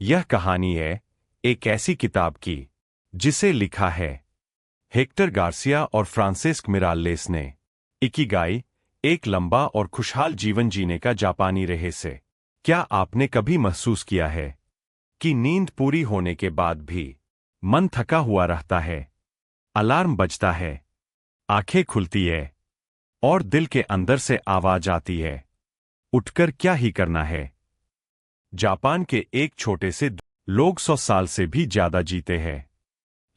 यह कहानी है एक ऐसी किताब की जिसे लिखा है हेक्टर गार्सिया और फ्रांसिस्क मिराल्लेस ने। इकिगाई, एक लंबा और खुशहाल जीवन जीने का जापानी रहस्य। क्या आपने कभी महसूस किया है कि नींद पूरी होने के बाद भी मन थका हुआ रहता है? अलार्म बजता है, आंखें खुलती है और दिल के अंदर से आवाज आती है, उठकर क्या ही करना है। जापान के एक छोटे से लोग 100 साल से भी ज्यादा जीते हैं,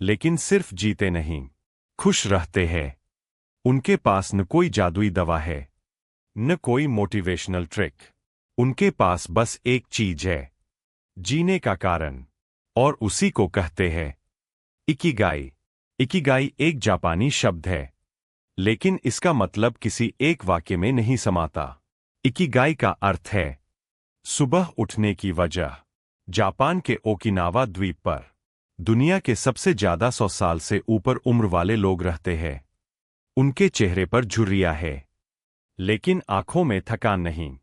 लेकिन सिर्फ जीते नहीं, खुश रहते हैं। उनके पास न कोई जादुई दवा है, न कोई मोटिवेशनल ट्रिक। उनके पास बस एक चीज है, जीने का कारण, और उसी को कहते हैं इकिगाई। इकिगाई एक जापानी शब्द है, लेकिन इसका मतलब किसी एक वाक्य में नहीं समाता। इकिगाई का अर्थ है सुबह उठने की वजह। जापान के ओकिनावा द्वीप पर दुनिया के सबसे ज्यादा 100 साल से ऊपर उम्र वाले लोग रहते हैं। उनके चेहरे पर झुर्रियां है, लेकिन आंखों में थकान नहीं।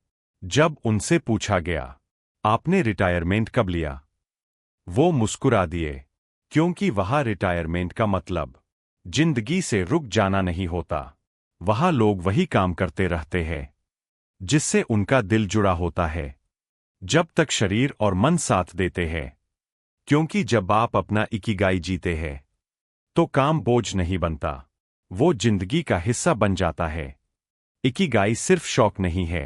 जब उनसे पूछा गया, आपने रिटायरमेंट कब लिया, वो मुस्कुरा दिए, क्योंकि वहां रिटायरमेंट का मतलब जिंदगी से रुक जाना नहीं होता। वहां लोग वही काम करते रहते हैं जिससे उनका दिल जुड़ा होता है, जब तक शरीर और मन साथ देते हैं। क्योंकि जब आप अपना इकिगाई जीते हैं तो काम बोझ नहीं बनता, वो जिंदगी का हिस्सा बन जाता है। इकिगाई सिर्फ शौक नहीं है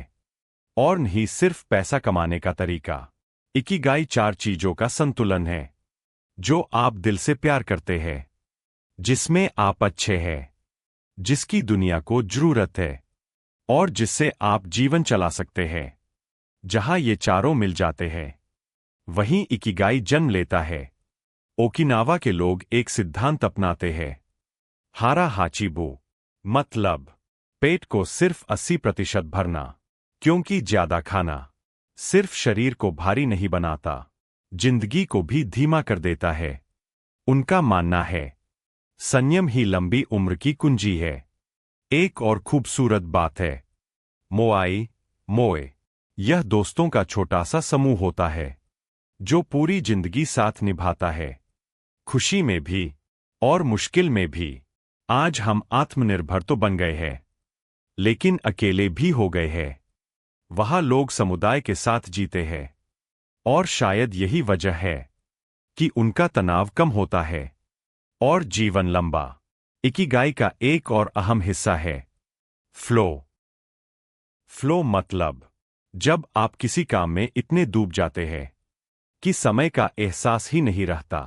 और नहीं सिर्फ पैसा कमाने का तरीका। इकिगाई 4 चीजों का संतुलन है जो आप दिल से प्यार करते हैं, जिसमें आप अच्छे हैं, जिसकी दुनिया को जरूरत है और जिससे आप जीवन चला सकते हैं। जहां ये चारों मिल जाते हैं, वहीं इकिगाई जन्म लेता है। ओकिनावा के लोग एक सिद्धांत अपनाते हैं, हारा हाचिबू, मतलब पेट को सिर्फ 80% भरना, क्योंकि ज्यादा खाना सिर्फ शरीर को भारी नहीं बनाता, जिंदगी को भी धीमा कर देता है। उनका मानना है संयम ही लंबी उम्र की कुंजी है। एक और खूबसूरत बात है मोआई मोए। यह दोस्तों का छोटा सा समूह होता है जो पूरी जिंदगी साथ निभाता है, खुशी में भी और मुश्किल में भी। आज हम आत्मनिर्भर तो बन गए हैं, लेकिन अकेले भी हो गए हैं। वहां लोग समुदाय के साथ जीते हैं, और शायद यही वजह है कि उनका तनाव कम होता है और जीवन लंबा। इकिगाई का एक और अहम हिस्सा है फ्लो। फ्लो मतलब जब आप किसी काम में इतने डूब जाते हैं कि समय का एहसास ही नहीं रहता।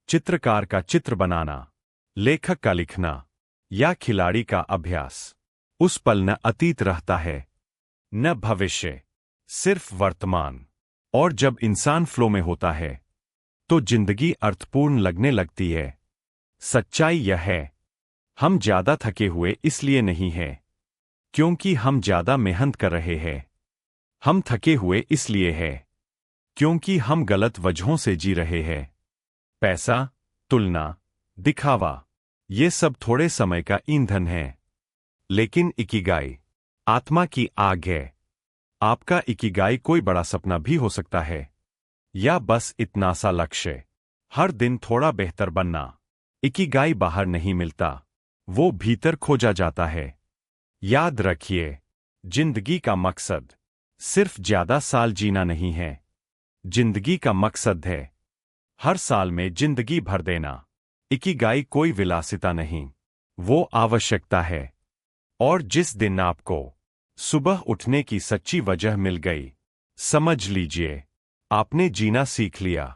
चित्रकार का चित्र बनाना, लेखक का लिखना या खिलाड़ी का अभ्यास, उस पल न अतीत रहता है न भविष्य, सिर्फ वर्तमान। और जब इंसान फ्लो में होता है तो जिंदगी अर्थपूर्ण लगने लगती है। सच्चाई यह है, हम ज्यादा थके हुए इसलिए नहीं हैं क्योंकि हम ज्यादा मेहनत कर रहे हैं। हम थके हुए इसलिए है क्योंकि हम गलत वजहों से जी रहे हैं। पैसा, तुलना, दिखावा, ये सब थोड़े समय का ईंधन है, लेकिन इकिगाई आत्मा की आग है। आपका इकिगाई कोई बड़ा सपना भी हो सकता है, या बस इतना सा लक्ष्य, हर दिन थोड़ा बेहतर बनना। इकिगाई बाहर नहीं मिलता, वो भीतर खोजा जाता है। याद रखिए, जिंदगी का मकसद सिर्फ ज्यादा साल जीना नहीं है। जिंदगी का मकसद है हर साल में जिंदगी भर देना। इकिगाई कोई विलासिता नहीं, वो आवश्यकता है। और जिस दिन आपको सुबह उठने की सच्ची वजह मिल गई, समझ लीजिए आपने जीना सीख लिया।